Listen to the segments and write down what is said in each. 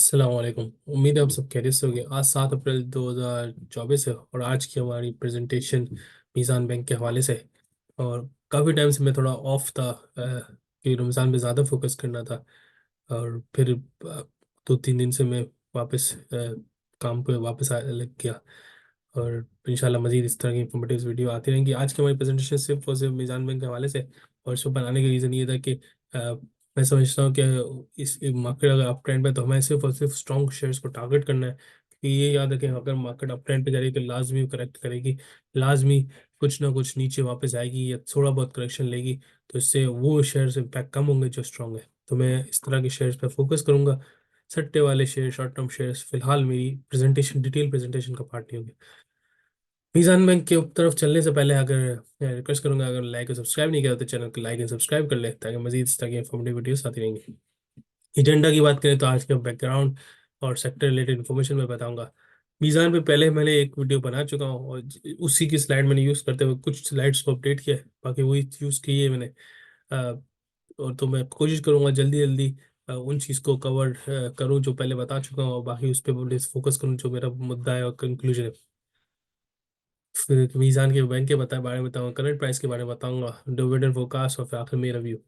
अस्सलामुअलैकुम। उम्मीद है आप सब खैरियत से होंगे। आज 7 अप्रैल 2024 है और आज की हमारी प्रेजेंटेशन मीज़ान बैंक के हवाले से है। और काफ़ी टाइम से मैं थोड़ा ऑफ था, कि रमज़ान में ज़्यादा फोकस करना था। और फिर 2-3 दिन से मैं वापस काम पे वापस लग गया। और इंशाल्लाह मज़ीद इस तरह की इंफॉर्मेटिव वीडियो आती रहेंगी। आज की हमारी प्रेजेंटेशन सिर्फ और सिर्फ मीज़ान बैंक के हवाले से। और इसको बनाने का रीज़न ये था कि मैं समझता हूँ कि इस मार्केट अगर अप ट्रेंड पे तो हमें सिर्फ और सिर्फ स्ट्रॉन्ग शेयर्स को टारगेट करना है, क्योंकि ये याद रखें अगर मार्केट अप ट्रेंड पे जा रही है तो लाजमी वो करेक्ट करेगी। लाजमी कुछ ना कुछ नीचे वापस आएगी या थोड़ा बहुत करेक्शन लेगी। तो इससे वो शेयर्स इम्पैक्ट कम होंगे जो स्ट्रॉन्ग है। तो मैं इस तरह के शेयर्स पे फोकस करूंगा। सट्टे वाले शेयर, शॉर्ट टर्म शेयर्स फिलहाल मेरी प्रेजेंटेशन डिटेल प्रेजेंटेशन का पार्ट नहीं होंगे। मीज़ान बैंक के तरफ चलने से पहले अगर मैं रिक्वेस्ट करूंगा, अगर लाइक और सब्सक्राइब नहीं किया तो चैनल को लाइक एंड सब्सक्राइब कर ले, ताकि मजीद इस तरह की इंफॉर्मेटिव वीडियोस आती रहेंगी। एजेंडा की बात करें तो आज का बैकग्राउंड और सेक्टर रिलेटेड इन्फॉर्मेशन मैं बताऊंगा। मीज़ान पे पहले मैंने एक वीडियो बना चुका हूँ और उसी की स्लाइड मैंने यूज़ करते हुए कुछ स्लाइड्स को अपडेट किया है, बाकी वही यूज़ की है मैंने। अ, और तो मैं कोशिश करूंगा जल्दी जल्दी उन चीज़ को कवर करूं जो पहले बता चुका हूँ, और बाकी उस पर फोकस करूं जो मेरा मुद्दा है और कंक्लूजन है। फिर मीज़ान के बैंक के बारे में बताऊंगा, करंट प्राइस के बारे में बताऊंगा, डिविडेंड फोरकास्ट और फिर आखिर में रिव्यू।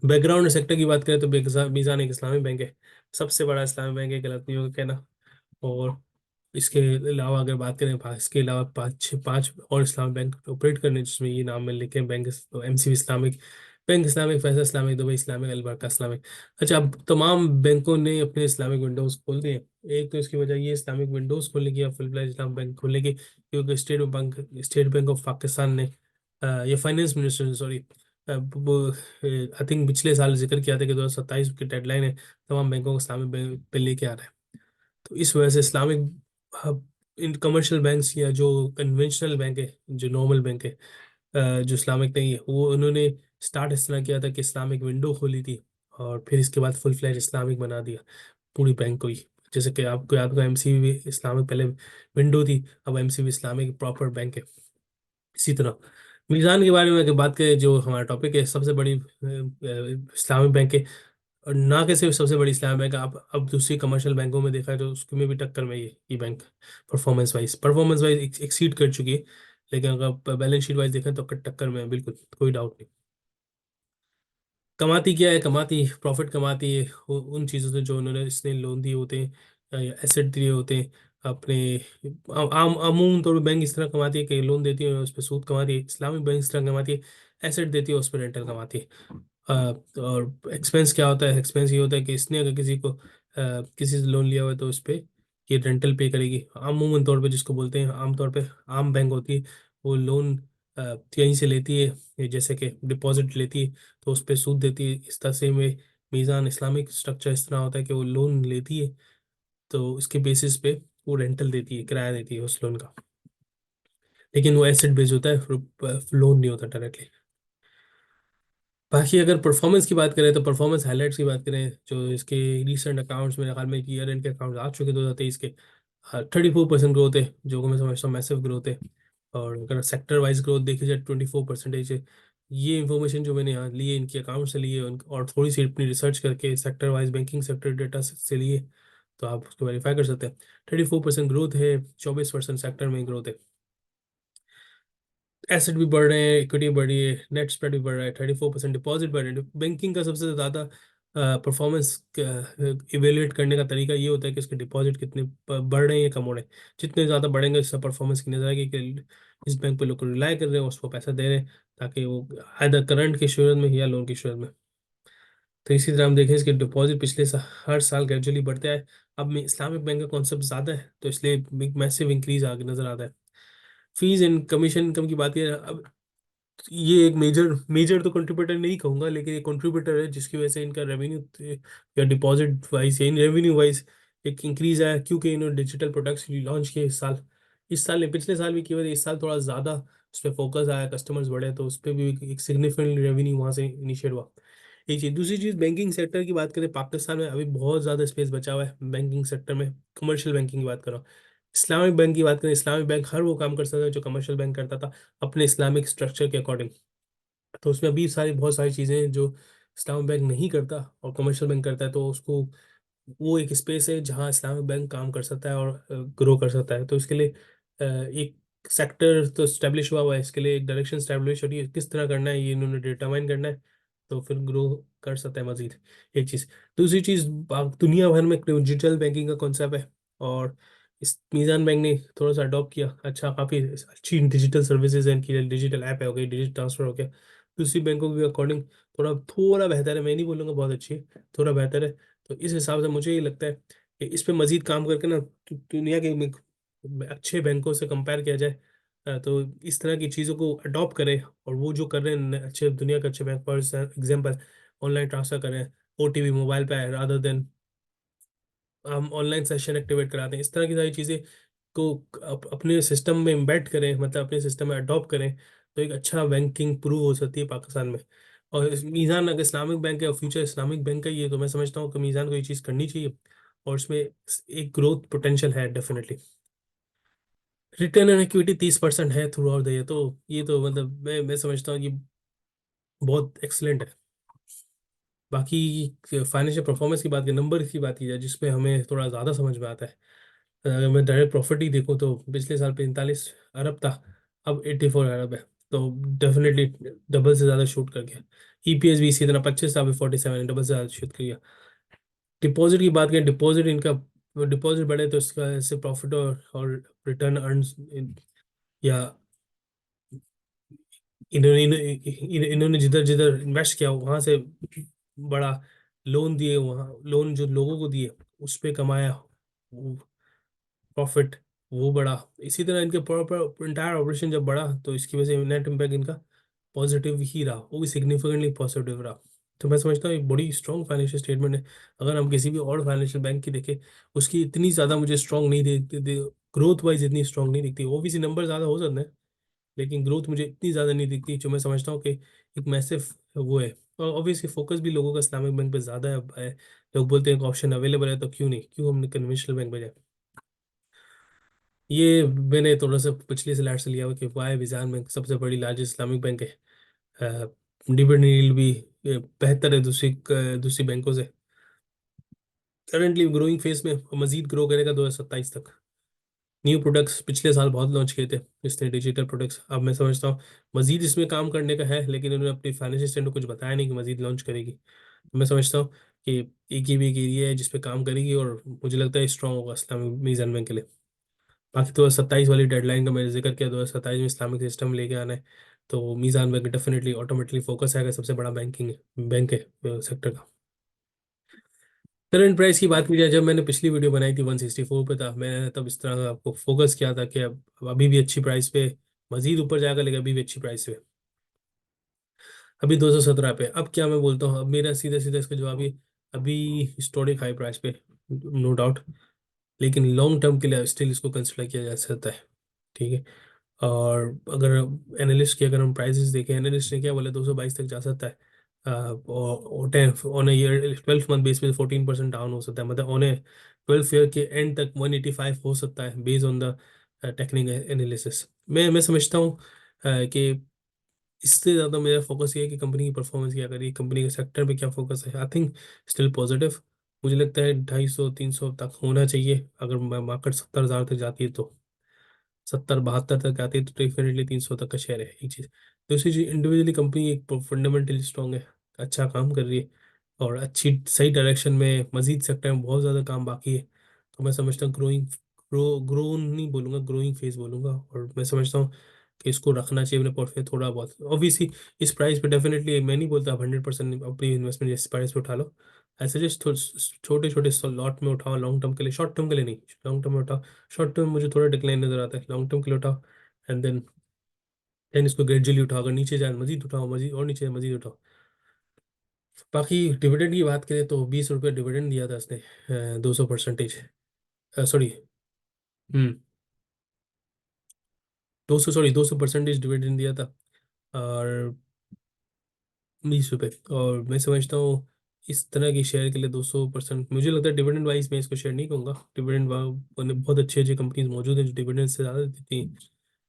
बैकग्राउंड सेक्टर की बात करें तो मीज़ान एक इस्लामी बैंक है। सबसे बड़ा इस्लामी बैंक है, गलत नहीं होगा कहना। और इसके अलावा अगर बात करें, इसके अलावा पाँच और इस्लामी बैंक ऑपरेट करने हैं, जिसमें ये नाम में लिखे हैं bank, MCB Islamic bank, Islamic Faisal Islamic, Dubai Islamic, अलबरका Islamic. अच्छा, अब तमाम बैंकों ने अपने इस्लामिक विंडोज खोल दिए। एक तो इसकी वजह ये इस्लामिक विंडोज खोलने की या फुल फ्लैज इस्लाम बैंक खोलने की, क्योंकि स्टेट बैंक ऑफ पाकिस्तान ने ये finance minister, sorry, I think पिछले साल जिक्र किया था कि 2027 की डेडलाइन है, तमाम बैंकों को इस्लामिक बैंक पे लेके आ रहा है। तो इस वजह से इस्लामिक इन कमर्शियल बैंक्स या जो कन्वेंशनल बैंक है, जो नॉर्मल बैंक है, जो इस्लामिक नहीं है, वो उन्होंने स्टार्ट इस तरह किया था कि इस्लामिक विंडो खोली थी और फिर इसके बाद फुल फ्लैज इस्लामिक बना दिया पूरी बैंक को ही। जैसे कि आपको याद होगा, एमसीबी इस्लामिक पहले विंडो थी, अब एमसीबी इस्लामिक प्रॉपर बैंक है। इसी तरह मीज़ान के बारे में अगर बात करें, जो हमारा टॉपिक है, सबसे बड़ी इस्लामिक बैंक है। और ना कि सिर्फ सबसे बड़ी इस्लामी बैंक, आप अब दूसरी कमर्शियल बैंकों में देखा है तो उसमें भी टक्कर में ये बैंक परफॉर्मेंस वाइज एक्सीड कर चुकी है। लेकिन अगर बैलेंस शीट वाइज देखें तो टक्कर में है, बिल्कुल कोई डाउट नहीं। कमाती क्या है? कमाती प्रॉफिट कमाती है उन चीज़ों से जो उन्होंने इसने लोन दिए होते हैं या एसेट दिए होते हैं अपने। आम अमूमन तौर पर बैंक इस तरह कमाती है कि लोन देती है उस पर सूद कमाती है। इस्लामिक बैंक इस तरह कमाती है, एसेट देती है उस पर रेंटल कमाती है। और एक्सपेंस क्या होता है? एक्सपेंस ये होता है कि इसने अगर किसी से लोन लिया हुआ है तो उस पर ये रेंटल पे करेगी। अमूमन तौर पे जिसको बोलते हैं आमतौर पे आम बैंक होती है, वो लोन कहीं से लेती है, ये जैसे कि डिपॉजिट लेती है तो उस पर सूद देती है। इस तरह से में मीज़ान इस्लामिक स्ट्रक्चर इस तरह होता है कि वो लोन लेती है तो उसके बेसिस पे वो रेंटल देती है, किराया देती है उस लोन का। लेकिन वो एसेट बेस्ड होता है, लोन नहीं होता डायरेक्टली। बाकी अगर परफॉर्मेंस की बात करें तो परफॉर्मेंस हाइलाइट्स की बात करें, जो इसके रिसेंट अकाउंट्स मेरे ख्याल में ईयर एंड के अकाउंट्स आ चुके 2023 के, 34% ग्रोथ है, जो कि मैं समझता हूँ मैसिव ग्रोथ है। और अगर सेक्टर वाइज ग्रोथ देखी जाए 24% है। ये इन्फॉर्मेशन जो मैंने यहाँ ली है इनके अकाउंट से लिए और थोड़ी सी अपनी रिसर्च करके sector wise banking sector data से लिए, तो आप उसको वेरीफाई कर सकते हैं। 34% ग्रोथ है, 24% सेक्टर में ग्रोथ है। एसेट भी बढ़ रहे हैं, इक्विटी बढ़ रही है, नेट स्प्रेड भी बढ़ रहा है, 34% डिपॉजिट बढ़ रहे हैं। बैंकिंग का सबसे ज़्यादा परफॉर्मेंस इवेल्युएट करने का तरीका ये होता है कि इसके डिपॉजिट कितने बढ़ रहे हैं या कम हो रहे हैं। जितने ज़्यादा बढ़ेंगे उससे परफॉर्मेंस की नजर आएगी कि इस बैंक पे लोग रिलाई कर रहे हैं, उसको पैसा दे रहे हैं, ताकि वो आइदर करंट की सूरत में या लोन की सूरत में। तो इसी तरह हम देखें इसके डिपॉजिट हर साल ग्रेजुअली बढ़ते आए। अब में इस्लामिक बैंक का कॉन्सेप्ट ज़्यादा है तो इसलिए मैसिव इंक्रीज आगे नजर आता है। फीस एंड कमीशन इनकम की बात करें, अब ये एक मेजर मेजर तो कंट्रीब्यूटर नहीं कहूंगा, लेकिन ये कंट्रीब्यूटर है जिसकी वजह से इनका रेवेन्यू या डिपॉजिट वाइज या इन रेवेन्यू वाइज एक इंक्रीज आया, क्योंकि इन्होंने डिजिटल प्रोडक्ट्स लॉन्च किए इस साल नहीं, पिछले साल भी किए हुए थे। इस साल थोड़ा ज़्यादा उस पर फोकस आया, कस्टमर्स बढ़े तो उस पर भी एक सिग्निफिकेंट रेवेन्यू वहाँ से इनिशिएट हुआ। एक चीज़, दूसरी चीज़, बैंकिंग सेक्टर की बात करें, पाकिस्तान में अभी बहुत ज़्यादा स्पेस बचा हुआ है बैंकिंग सेक्टर में। कमर्शियल बैंकिंग की बात कर रहा हूँ। इस्लामिक बैंक की बात करें, इस्लामिक बैंक हर वो काम कर सकता है जो कमर्शियल बैंक करता था अपने इस्लामिक स्ट्रक्चर के अकॉर्डिंग। तो उसमें अभी बहुत सारी चीज़ें हैं जो इस्लामिक बैंक नहीं करता और कमर्शियल बैंक करता है, तो उसको वो एक स्पेस है जहाँ इस्लामिक बैंक काम कर सकता है और ग्रो कर सकता है। तो इसके लिए एक सेक्टर तो स्टैब्लिश हुआ हुआ है, इसके लिए एक डायरेक्शन स्टैब्लिश हो रही है, किस तरह करना है ये इन्होंने डिटरमाइन करना है, तो फिर ग्रो कर सकता है मजीद। एक चीज़। दूसरी चीज़, दुनिया भर में डिजिटल बैंकिंग का कॉन्सेप्ट है, और इस मीज़ान बैंक ने थोड़ा सा अडॉप्ट किया, अच्छा काफ़ी अच्छी डिजिटल सर्विसेज है इनकी, डिजिटल ऐप है हो गई, डिजिटल ट्रांसफर हो गया। दूसरी बैंकों के अकॉर्डिंग थोड़ा थोड़ा बेहतर है, मैं नहीं बोलूँगा बहुत अच्छी है, थोड़ा बेहतर है। तो इस हिसाब से मुझे ये लगता है कि इस पे मजीद काम करके ना दुनिया के अच्छे बैंकों से कंपेयर किया जाए, तो इस तरह की चीज़ों को अडॉप्ट करें, और वो जो कर रहे हैं अच्छे दुनिया के अच्छे bank, for example online transfer करें, ओटीपी मोबाइल पे है रादर देन हम ऑनलाइन सेशन एक्टिवेट कराते हैं, इस तरह की सारी चीज़ें को अपने सिस्टम में इम्बेड करें, मतलब अपने सिस्टम में अडॉप्ट करें, तो एक अच्छा बैंकिंग प्रूव हो सकती है पाकिस्तान में। और मीज़ान अगर इस्लामिक बैंक है और फ्यूचर इस्लामिक बैंक का ही है, तो मैं समझता हूँ कि मीज़ान को ये चीज़ करनी चाहिए, और इसमें एक ग्रोथ पोटेंशियल है डेफिनेटली। रिटर्न ऑन इक्विटी 30% है थ्रू आउट द ईयर, तो ये तो मतलब मैं समझता हूँ कि बहुत एक्सलेंट है। बाकी फाइनेंशियल परफॉर्मेंस की बात की, नंबर की बात की जाए जिसमें हमें थोड़ा ज़्यादा समझ में आता है, अगर मैं डायरेक्ट प्रॉफिट ही देखूँ तो पिछले साल 45 अरब था, अब 84 अरब है, तो डेफिनेटली डबल से ज़्यादा शूट कर गया। ईपीएस भी इसी तरह 25 था, अभी 47, डबल से ज़्यादा शूट कर गया। डिपॉजिट की बात करें, डिपॉजिट इनका डिपॉजिट बढ़े तो इसका इससे प्रॉफिट और रिटर्न अर्न्स या इन्होंने जिधर जिधर इन्वेस्ट किया वहां से बड़ा, लोन दिए वहाँ, लोन जो लोगों को दिए उस पे कमाया प्रॉफिट, वो बढ़ा। इसी तरह इनके प्रॉपर इंटायर ऑपरेशन जब बढ़ा तो इसकी वजह से नेट इम्पैक्ट इनका पॉजिटिव ही रहा, वो भी सिग्निफिकेंटली पॉजिटिव रहा। तो मैं समझता हूँ एक बड़ी स्ट्रॉन्ग फाइनेंशियल स्टेटमेंट है। अगर हम किसी भी और फाइनेंशियल बैंक की देखें, उसकी इतनी ज़्यादा मुझे स्ट्रॉन्ग नहीं दिखती, ग्रोथ वाइज इतनी स्ट्रॉन्ग नहीं दिखती, ओबीसी नंबर ज़्यादा हो सकते हैं, लेकिन ग्रोथ मुझे इतनी ज़्यादा नहीं दिखती, जो मैं समझता हूँ कि एक मैसिव वो है। और ऑब्वियसली फोकस भी लोगों का इस्लामिक बैंक पे ज़्यादा है। लोग बोलते हैं कि ऑप्शन अवेलेबल है तो क्यों नहीं, क्यों हम कन्वेंशनल बैंक में जाए। ये मैंने थोड़ा सा पिछले स्लाइड से लिया हुआ कि वाई विजान बैंक सबसे बड़ी लार्जेस्ट इस्लामिक बैंक है। डिविडेंड यील्ड भी बेहतर है दूसरी बैंकों से। करंटली ग्रोइंग फेज में, और मजीद ग्रो करेगा 2027 तक। न्यू प्रोडक्ट्स पिछले साल बहुत लॉन्च किए थे इसने, डिजिटल प्रोडक्ट्स, अब मैं समझता हूँ मजीद इसमें काम करने का है, लेकिन उन्होंने अपनी फाइनेंशियल स्टेटमेंट कुछ बताया नहीं कि मजीद लॉन्च करेगी। तो मैं समझता हूँ कि एक एरिया है जिस पे काम करेगी, और मुझे लगता है स्ट्रॉन्ग होगा इस्लामिक मीज़ान बैंक के लिए। बाकी 2027 वाली डेडलाइन का मैंने जिक्र किया, 2027 में इस्लामिक सिस्टम लेके आना है, तो Meezan bank definitely automatically focus आएगा, सबसे बड़ा बैंकिंग बैंक है सेक्टर का। करंट प्राइस की बात की जाए, जब मैंने पिछली वीडियो बनाई थी 164 पे था, मैंने तब इस तरह आपको फोकस किया था कि अब अभी भी अच्छी प्राइस पे, मजीद ऊपर जाएगा लेकिन अभी भी अच्छी प्राइस पे। अभी 217 पे, अब क्या मैं बोलता हूँ, अब मेरा सीधा सीधा इसका जवाब ये, अभी हिस्टोरिक हाई प्राइस पे, नो डाउट, लेकिन लॉन्ग टर्म के लिए स्टिल इसको कंसिडर किया जा सकता है। ठीक है। और अगर एनालिस्ट की अगर हम प्राइसेस देखें, एनालिस्ट ने क्या बोला 222 तक जा सकता है, और 10 ऑन ईयर 12 मंथ बेस पे 14% डाउन हो सकता है, मतलब ऑन ए 12 ईयर के एंड तक 185 हो सकता है based on the technical analysis. मैं समझता हूँ कि इससे ज़्यादा मेरा फोकस ये है कि कंपनी की परफॉर्मेंस क्या करी, कंपनी के सेक्टर पे क्या फोकस है। आई थिंक स्टिल पॉजिटिव, मुझे लगता है 250-300 तक होना चाहिए, अगर मार्केट 70,000 तक जाती है तो, 70-72 तक आती है तो डेफिनेटली 300 तक का शेयर है, एक चीज़। दूसरी चीज़, इंडिविजुअली कंपनी एक फंडामेंटली स्ट्रांग है, अच्छा काम कर रही है, और अच्छी सही डायरेक्शन में, मजीद सेक्टर में बहुत ज़्यादा काम बाकी है। तो मैं समझता हूँ ग्रो नहीं बोलूँगा, ग्रोइंग फेज बोलूँगा, और मैं समझता हूँ कि इसको रखना चाहिए अपने पोर्टफोलियो थोड़ा बहुत। ऑब्वियसली इस प्राइस पे डेफिनेटली मैं नहीं बोलता 100% अपनी इन्वेस्टमेंट इस प्राइस पे उठा लो, ऐसे जस्ट छोटे छोटे लॉट में उठाओ, लॉन्ग टर्म के लिए, शॉर्ट टर्म के लिए नहीं, लॉन्ग टर्म में उठाओ। शॉर्ट टर्म मुझे थोड़ा डिक्लाइन नजर आता है, लॉन्ग टर्म के लिए उठाओ, एंड देन इसको ग्रेजुअली उठाओ, अगर नीचे जाए मजीद उठाओ, मजीद और नीचे जाए मजीद उठाओ। बाकी डिविडेंड की बात करें तो 20 रुपये डिविडेंड दिया था इसने, 200%, सॉरी, 200% डिविडेंड दिया था, और 20 रुपये। और मैं समझता हूँ इस तरह की शेयर के लिए 200%, मुझे लगता है डिविडेंड वाइज मैं इसको शेयर नहीं कहूँगा, डिविडेंड बहुत अच्छी अच्छी कंपनीज मौजूद हैं जो डिविडेंड से ज़्यादा देती हैं।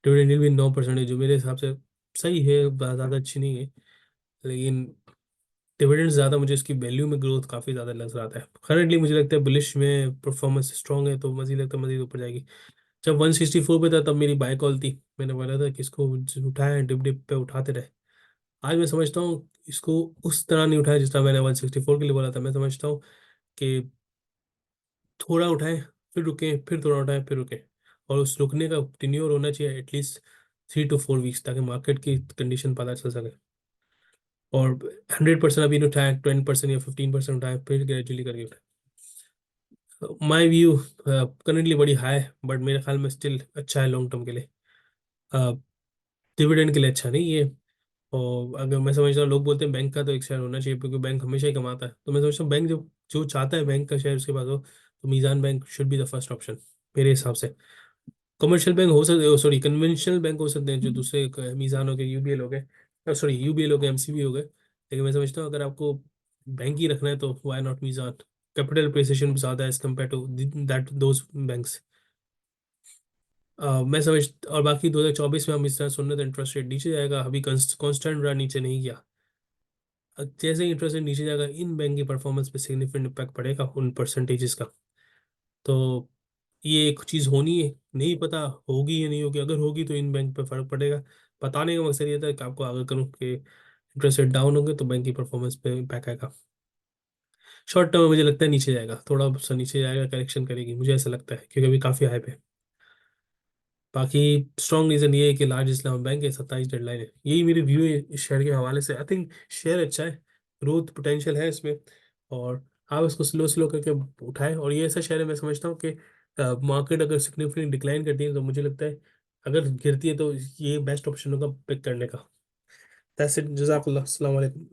डिविडेंड भी 9% है, जो मेरे हिसाब से सही है, ज़्यादा अच्छी नहीं है, लेकिन डिविडेंड ज़्यादा, मुझे इसकी वैल्यू में ग्रोथ काफ़ी ज़्यादा नजर आता है करंटली। मुझे लगता है बुलिश में परफॉर्मेंस स्ट्रॉन्ग है, तो मज़ीद लगता है मज़ीद ऊपर जाएगी। जब 164 पे था तब मेरी बाय कॉल थी, मैंने बोला था कि इसको उठाएं, डिप डिप पे उठाते रहे। आज मैं समझता हूँ इसको उस तरह नहीं उठाया जिस तरह मैंने 164 के लिए बोला था। मैं समझता हूँ कि थोड़ा उठाएं, फिर रुकें, फिर थोड़ा उठाएं, फिर रुकें। और उस रुकने का टेन्योर होना चाहिए एटलीस्ट 3 to 4 वीक्स, ताकि मार्केट की कंडीशन पता चल सके। और 100% अभी नहीं उठाएं, 20% या 15% उठाएं, फिर ग्रेजुअली करके उठाएं। माई व्यू करंटली बड़ी हाई है, बट मेरे ख्याल में स्टिल अच्छा है लॉन्ग टर्म के लिए। डिविडेंड के लिए अच्छा नहीं है। और अगर मैं समझता हूँ, लोग बोलते हैं बैंक का तो एक शेयर होना चाहिए क्योंकि बैंक हमेशा ही कमाता है, तो मैं समझता हूँ बैंक जो जो चाहता है बैंक का शेयर उसके पास हो, तो Meezan bank should be the first option मेरे हिसाब से। कमर्शियल बैंक हो सकते, सॉरी कन्वेंशनल बैंक हो सकते हैं जो दूसरे मीज़ान हो गए, यूबीएल हो गए, सॉरी यूबीएल हो गए, एमसीबी हो गए। लेकिन मैं समझता हूँ अगर आपको बैंक ही रखना है तो why not Meezan. Capital appreciation ज़्यादा है as compare to that those banks. मैं समझ, और बाकी 2024 में हम इस तरह सुन रहे थे इंटरेस्ट रेट नीचे जाएगा, अभी कांस्टेंट रहा, नीचे नहीं गया। जैसे ही इंटरेस्ट रेट नीचे जाएगा, इन बैंक की परफॉर्मेंस पे सिग्निफिकेंट इम्पैक्ट पड़ेगा उन परसेंटेजेस का। तो ये एक चीज़ होनी है, नहीं पता होगी या नहीं होगी। अगर होगी तो इन बैंक पे फर्क पड़ेगा। बताने का मकसद ये था कि आपको आगे करूँ कि इंटरेस्ट रेट डाउन होंगे तो बैंक की परफॉर्मेंस पे इम्पैक्ट आएगा। शॉर्ट टर्म में मुझे लगता है नीचे जाएगा, थोड़ा सा नीचे जाएगा, करेक्शन करेगी, मुझे ऐसा लगता है क्योंकि अभी काफ़ी हाई पे। बाकी स्ट्रॉन्ग रीजन ये है कि लार्ज इस्लाम बैंक है, 27 डेडलाइन है, यही मेरी व्यू है इस शेयर के हवाले से। आई थिंक शेयर अच्छा है, ग्रोथ पोटेंशियल है इसमें। और आप इसको स्लो स्लो करके उठाएं। और ये ऐसा शेयर है, मैं समझता हूँ कि मार्केट अगर सिग्निफिकेंट डिक्लाइन करती है तो मुझे लगता है अगर गिरती है तो ये बेस्ट ऑप्शन होगा पिक करने का। दैट्स इट, जज़ाकल्लाह, अस्सलाम वालेकुम।